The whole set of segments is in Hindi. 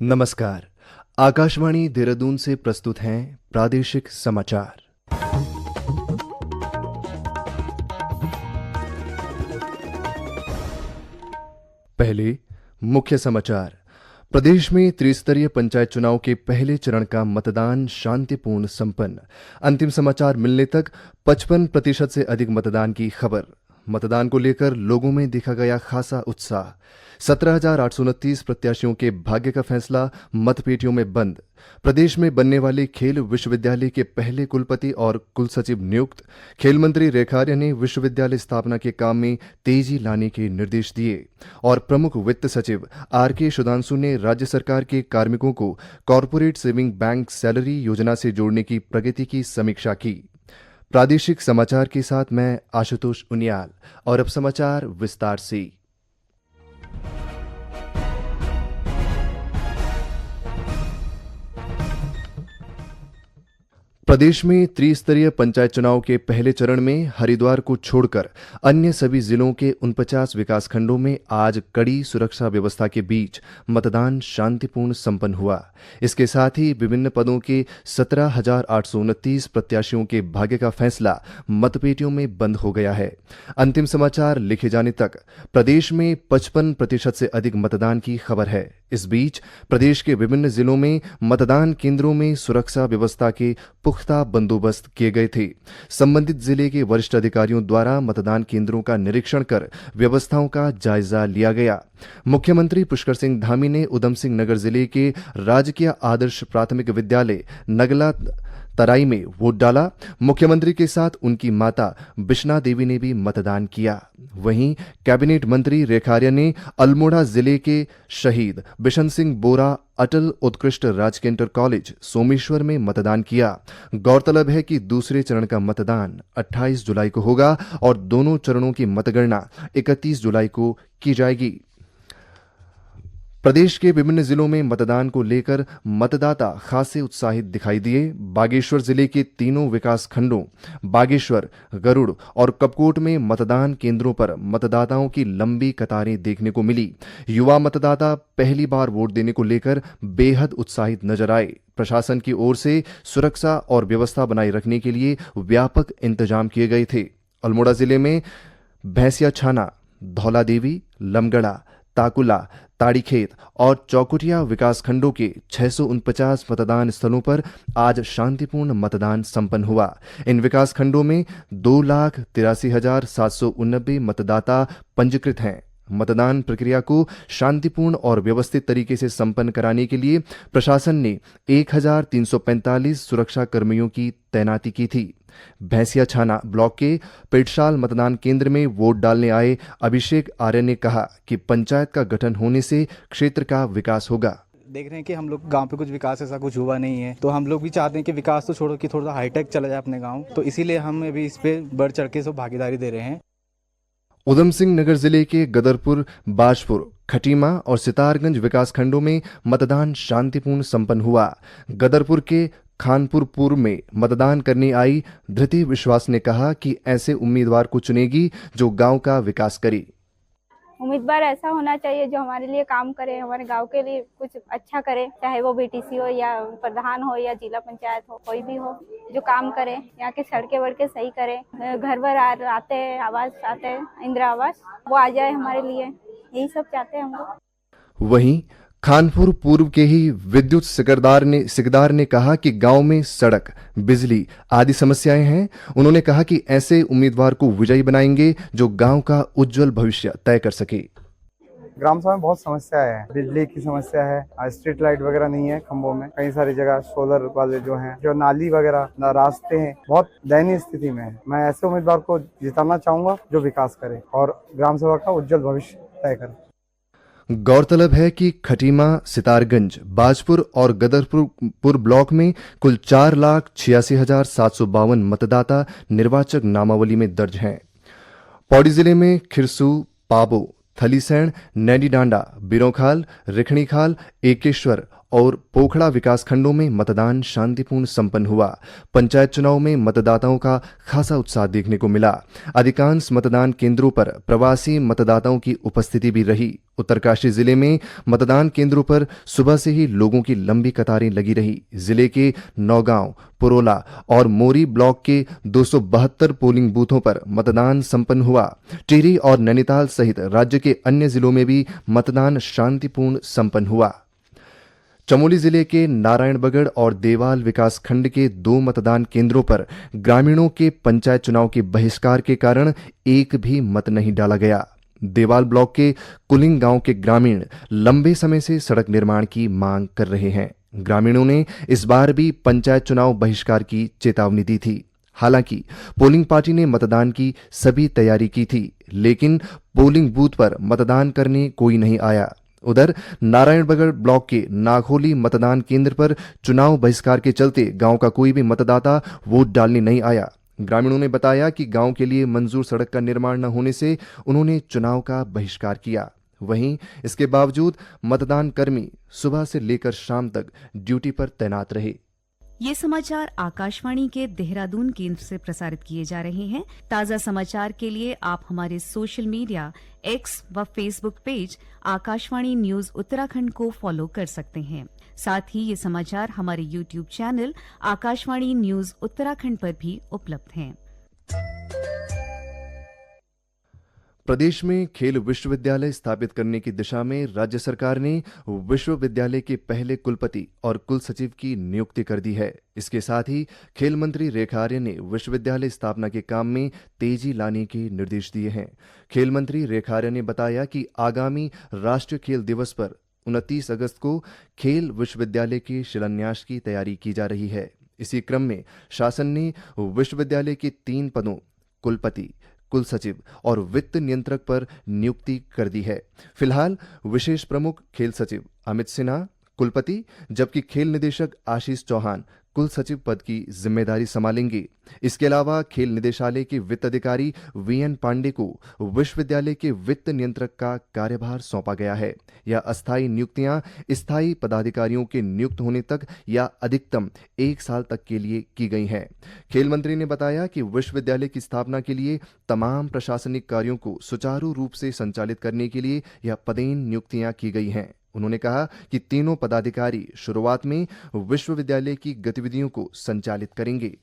नमस्कार। आकाशवाणी देहरादून से प्रस्तुत हैं प्रादेशिक समाचार। पहले मुख्य समाचार। प्रदेश में त्रिस्तरीय पंचायत चुनाव के पहले चरण का मतदान शांतिपूर्ण संपन्न। अंतिम समाचार मिलने तक 55% से अधिक मतदान की खबर। मतदान को लेकर लोगों में देखा गया खासा उत्साह। 17,829 प्रत्याशियों के भाग्य का फैसला मतपेटियों में बंद। प्रदेश में बनने वाले खेल विश्वविद्यालय के पहले कुलपति और कुलसचिव नियुक्त। खेल मंत्री रेखा आर्य ने विश्वविद्यालय स्थापना के काम में तेजी लाने के निर्देश दिए। और प्रमुख वित्त सचिव आर.के. सुधांशु ने राज्य सरकार के कार्मिकों को कॉरपोरेट सेविंग बैंक सैलरी योजना से जोड़ने की प्रगति की समीक्षा की। प्रादेशिक समाचार के साथ मैं आशुतोष उनियाल। और अब समाचार विस्तार से। प्रदेश में त्रिस्तरीय पंचायत चुनाव के पहले चरण में हरिद्वार को छोड़कर अन्य सभी जिलों के 49 विकासखंडों में आज कड़ी सुरक्षा व्यवस्था के बीच मतदान शांतिपूर्ण संपन्न हुआ। इसके साथ ही विभिन्न पदों के 17,829 प्रत्याशियों के भाग्य का फैसला मतपेटियों में बंद हो गया है। अंतिम समाचार लिखे जाने तक प्रदेश में 55% से अधिक मतदान की खबर है। इस बीच प्रदेश के विभिन्न जिलों में मतदान केंद्रों में सुरक्षा व्यवस्था के पुख्ता बंदोबस्त किए गए थे। संबंधित जिले के वरिष्ठ अधिकारियों द्वारा मतदान केंद्रों का निरीक्षण कर व्यवस्थाओं का जायजा लिया गया। मुख्यमंत्री पुष्कर सिंह धामी ने उधम सिंह नगर जिले के राजकीय आदर्श प्राथमिक विद्यालय नगला तराई में वोट डाला। मुख्यमंत्री के साथ उनकी माता बिशना देवी ने भी मतदान किया। वहीं कैबिनेट मंत्री रेखा आर्य ने अल्मोड़ा जिले के शहीद बिशन सिंह बोरा अटल उत्कृष्ट राजकीय इंटर कॉलेज सोमेश्वर में मतदान किया। गौरतलब है कि दूसरे चरण का मतदान 28 जुलाई को होगा और दोनों चरणों की मतगणना 31 जुलाई को की जाएगी। प्रदेश के विभिन्न जिलों में मतदान को लेकर मतदाता खासे उत्साहित दिखाई दिए। बागेश्वर जिले के तीनों विकास खंडों बागेश्वर, गरुड़ और कपकोट में मतदान केंद्रों पर मतदाताओं की लंबी कतारें देखने को मिली। युवा मतदाता पहली बार वोट देने को लेकर बेहद उत्साहित नजर आए। प्रशासन की ओर से सुरक्षा और व्यवस्था बनाए रखने के लिए व्यापक इंतजाम किए गए थे। अल्मोड़ा जिले में भैंसिया छाना, धौला देवी, लमगड़ा, ताकुला, ताड़ीखेत और चौकुटिया विकासखंडों के 649 मतदान स्थलों पर आज शांतिपूर्ण मतदान संपन्न हुआ। इन विकासखंडों में 2,83,789 मतदाता पंजीकृत हैं। मतदान प्रक्रिया को शांतिपूर्ण और व्यवस्थित तरीके से संपन्न कराने के लिए प्रशासन ने 1,345 सुरक्षा कर्मियों की तैनाती की थी। भैंसिया छाना ब्लॉक के पेटशाल मतदान केंद्र में वोट डालने आए अभिषेक आर्य ने कहा कि पंचायत का गठन होने से क्षेत्र का विकास होगा। देख रहे हैं कि हम लोग गांव पे कुछ विकास ऐसा कुछ हुआ नहीं है, तो हम लोग भी चाहते हैं कि विकास तो छोड़ो कि थोड़ा हाईटेक चला जाए अपने गांव, तो इसीलिए हम अभी इस पे बढ़ चढ़ के सब भागीदारी दे रहे हैं। उधम सिंह नगर जिले के गदरपुर, बाजपुर, खटीमा और सितारगंज विकासखंडों में मतदान शांतिपूर्ण संपन्न हुआ। गदरपुर के खानपुर पूर्व में मतदान करने आई धृति विश्वास ने कहा कि ऐसे उम्मीदवार को चुनेगी जो गांव का विकास करे। उम्मीदवार ऐसा होना चाहिए जो हमारे लिए काम करे, हमारे गांव के लिए कुछ अच्छा करे, चाहे वो बीटीसी हो या प्रधान हो या जिला पंचायत हो, कोई भी हो जो काम करे, यहाँ के सड़कें वड़के सही करे, घर भर आते हैं, आवास आते हैं, इंदिरा आवास वो आ जाए हमारे लिए, यही सब चाहते हैं हम लोग। वहीं खानपुर पूर्व के ही विद्युत सिकदार ने कहा कि गांव में सड़क, बिजली आदि समस्याएं हैं। उन्होंने कहा कि ऐसे उम्मीदवार को विजयी बनाएंगे जो गांव का उज्जवल भविष्य तय कर सके। ग्राम सभा में बहुत समस्या है, बिजली की समस्या है, स्ट्रीट लाइट वगैरह नहीं है खंभों में, कई सारी जगह सोलर वाले जो हैं, जो नाली वगैरह रास्ते हैं, बहुत दयनीय स्थिति में है। मैं ऐसे उम्मीदवार को जिताना चाहूंगा जो विकास करे और ग्राम सभा का उज्जवल भविष्य तय करे। गौरतलब है कि खटीमा, सितारगंज, बाजपुर और गदरपुर ब्लॉक में कुल 4,86,752 मतदाता निर्वाचक नामावली में दर्ज हैं। पौड़ी जिले में खिरसू, पाबो, थलीसैण, नैनी डांडा, बिरोखाल, रिखणीखाल, एकेश्वर और पोखड़ा विकासखंडों में मतदान शांतिपूर्ण संपन्न हुआ। पंचायत चुनाव में मतदाताओं का खासा उत्साह देखने को मिला। अधिकांश मतदान केंद्रों पर प्रवासी मतदाताओं की उपस्थिति भी रही। उत्तरकाशी जिले में मतदान केंद्रों पर सुबह से ही लोगों की लंबी कतारें लगी रही। जिले के नौगांव, पुरोला और मोरी ब्लॉक के 272 पोलिंग बूथों पर मतदान संपन्न हुआ। टिहरी और नैनीताल सहित राज्य के अन्य जिलों में भी मतदान शांतिपूर्ण संपन्न हुआ। चमोली जिले के नारायणबगड़ और देवाल विकासखंड के 2 मतदान केंद्रों पर ग्रामीणों के पंचायत चुनाव के बहिष्कार के कारण एक भी मत नहीं डाला गया। देवाल ब्लॉक के कुलिंग गांव के ग्रामीण लंबे समय से सड़क निर्माण की मांग कर रहे हैं। ग्रामीणों ने इस बार भी पंचायत चुनाव बहिष्कार की चेतावनी दी थी। हालांकि पोलिंग पार्टी ने मतदान की सभी तैयारी की थी, लेकिन पोलिंग बूथ पर मतदान करने कोई नहीं आया। उधर नारायणबगड़ ब्लॉक के नाखोली मतदान केंद्र पर चुनाव बहिष्कार के चलते गांव का कोई भी मतदाता वोट डालने नहीं आया। ग्रामीणों ने बताया कि गांव के लिए मंजूर सड़क का निर्माण न होने से उन्होंने चुनाव का बहिष्कार किया। वहीं इसके बावजूद मतदान कर्मी सुबह से लेकर शाम तक ड्यूटी पर तैनात रहे। ये समाचार आकाशवाणी के देहरादून केंद्र से प्रसारित किए जा रहे हैं। ताज़ा समाचार के लिए आप हमारे सोशल मीडिया एक्स व Facebook page Akashvani news Uttarakhand को फॉलो कर सकते हैं। साथ ही ये समाचार हमारे YouTube channel Akashvani news Uttarakhand पर भी उपलब्ध हैं। प्रदेश में खेल विश्वविद्यालय स्थापित करने की दिशा में राज्य सरकार ने विश्वविद्यालय के पहले कुलपति और कुलसचिव की नियुक्ति कर दी है। इसके साथ ही खेल मंत्री रेखा आर्य ने विश्वविद्यालय स्थापना के काम में तेजी लाने के निर्देश दिए हैं। खेल मंत्री रेखा आर्य ने बताया कि आगामी राष्ट्रीय खेल दिवस पर 29 अगस्त को खेल विश्वविद्यालय के शिलान्यास की तैयारी की जा रही है। इसी क्रम में शासन ने विश्वविद्यालय के 3 पदों कुलपति, कुलसचिव और वित्त नियंत्रक पर नियुक्ति कर दी है। फिलहाल विशेष प्रमुख खेल सचिव अमित सिन्हा कुलपति, जबकि खेल निदेशक आशीष चौहान कुलसचिव पद की जिम्मेदारी संभालेंगे। इसके अलावा खेल निदेशालय के वित्त अधिकारी वीएन पांडे को विश्वविद्यालय के वित्त नियंत्रक का कार्यभार सौंपा गया है। यह अस्थायी नियुक्तियां स्थायी पदाधिकारियों के नियुक्त होने तक या अधिकतम 1 साल तक के लिए की गई हैं। खेल मंत्री ने बताया कि विश्वविद्यालय की स्थापना के लिए तमाम प्रशासनिक कार्यों को सुचारू रूप से संचालित करने के लिए यह पदेन नियुक्तियां की गई हैं। उन्होंने कहा कि तीनों पदाधिकारी शुरुआत में विश्वविद्यालय की गतिविधियों को संचालित करेंगे।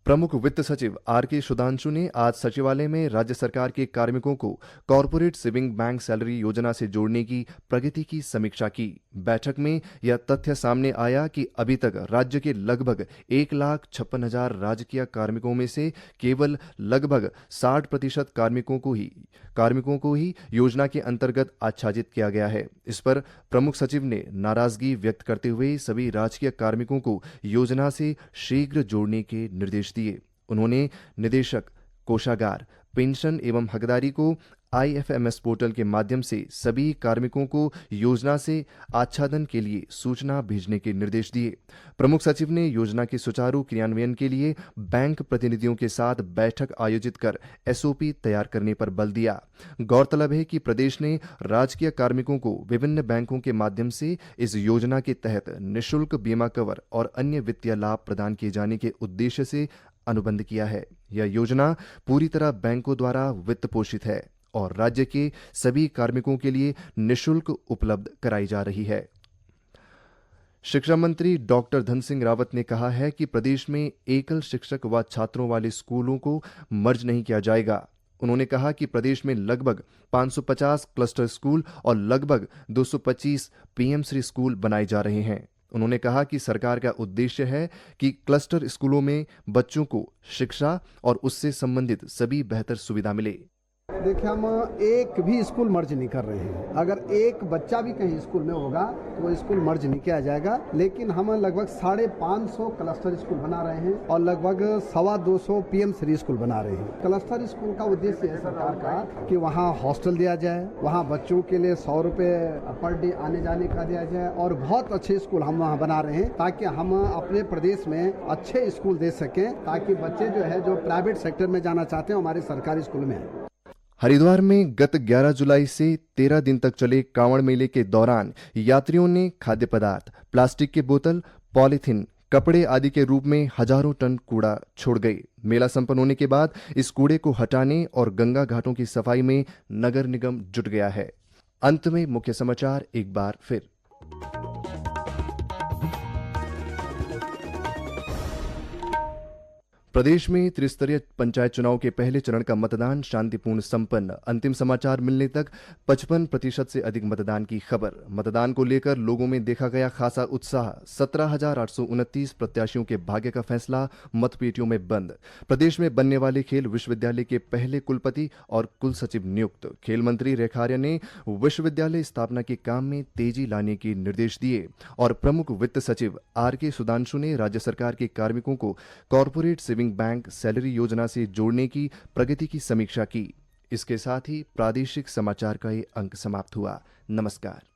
प्रमुख वित्त सचिव आर.के. सुधांशु ने आज सचिवालय में राज्य सरकार के कार्मिकों को कॉरपोरेट सेविंग बैंक सैलरी योजना से जोड़ने की प्रगति की समीक्षा की। बैठक में यह तथ्य सामने आया कि अभी तक राज्य के लगभग 1,56,000 राजकीय कार्मिकों में से केवल लगभग 60% कार्मिकों को ही योजना के अंतर्गत आच्छादित किया गया है। इस पर प्रमुख सचिव ने नाराजगी व्यक्त करते हुए सभी राजकीय कार्मिकों को योजना से शीघ्र जोड़ने के निर्देश दिए। उन्होंने निदेशक, कोषागार, पेंशन एवं हकदारी को IFMS पोर्टल के माध्यम से सभी कार्मिकों को योजना से आच्छादन के लिए सूचना भेजने के निर्देश दिए। प्रमुख सचिव ने योजना के सुचारू क्रियान्वयन के लिए बैंक प्रतिनिधियों के साथ बैठक आयोजित कर SOP तैयार करने पर बल दिया। गौरतलब है कि प्रदेश ने राजकीय कार्मिकों को विभिन्न बैंकों के माध्यम से इस योजना के तहत निःशुल्क बीमा कवर और अन्य वित्तीय लाभ प्रदान किए जाने के उद्देश्य से अनुबंध किया है। यह योजना पूरी तरह बैंकों द्वारा वित्त पोषित है और राज्य के सभी कार्मिकों के लिए निःशुल्क उपलब्ध कराई जा रही है। शिक्षा मंत्री डॉक्टर धन सिंह रावत ने कहा है कि प्रदेश में एकल शिक्षक व छात्रों वाले स्कूलों को मर्ज नहीं किया जाएगा। उन्होंने कहा कि प्रदेश में लगभग 550 क्लस्टर स्कूल और लगभग 225 PM श्री स्कूल बनाए जा रहे हैं। उन्होंने कहा कि सरकार का उद्देश्य है कि क्लस्टर स्कूलों में बच्चों को शिक्षा और उससे संबंधित सभी बेहतर सुविधा मिले। देखिए, हम एक भी स्कूल मर्ज नहीं कर रहे हैं। अगर एक बच्चा भी कहीं स्कूल में होगा तो वो स्कूल मर्ज नहीं किया जाएगा। लेकिन हम लगभग 550 क्लस्टर स्कूल बना रहे हैं और लगभग 225 PM श्री स्कूल बना रहे हैं। क्लस्टर स्कूल का उद्देश्य है सरकार का कि वहाँ हॉस्टल दिया जाए, वहाँ बच्चों के लिए 100 रुपये पर डे आने जाने का दिया जाए और बहुत अच्छे स्कूल हम वहाँ बना रहे हैं ताकि हम अपने प्रदेश में अच्छे स्कूल दे सकें, ताकि बच्चे जो प्राइवेट सेक्टर में जाना चाहते हैं हमारे सरकारी स्कूल में। हरिद्वार में गत 11 जुलाई से 13 दिन तक चले कांवड़ मेले के दौरान यात्रियों ने खाद्य पदार्थ, प्लास्टिक के बोतल, पॉलीथीन, कपड़े आदि के रूप में हजारों टन कूड़ा छोड़ गए। मेला संपन्न होने के बाद इस कूड़े को हटाने और गंगा घाटों की सफाई में नगर निगम जुट गया है। अंत में मुख्य समाचार एक बार फिर। प्रदेश में त्रिस्तरीय पंचायत चुनाव के पहले चरण का मतदान शांतिपूर्ण संपन्न। अंतिम समाचार मिलने तक 55% से अधिक मतदान की खबर। मतदान को लेकर लोगों में देखा गया खासा उत्साह। 17,829 प्रत्याशियों के भाग्य का फैसला मतपेटियों में बंद। प्रदेश में बनने वाले खेल विश्वविद्यालय के पहले कुलपति और कुल सचिव नियुक्त। खेल मंत्री रेखा आर्या ने विश्वविद्यालय स्थापना के काम में तेजी लाने के निर्देश दिए और प्रमुख वित्त सचिव आर.के. सुधांशु ने राज्य सरकार के कार्मिकों को कॉरपोरेट सेविंग बैंक सैलरी योजना से जोड़ने की प्रगति की समीक्षा की। इसके साथ ही प्रादेशिक समाचार का ये अंक समाप्त हुआ। नमस्कार।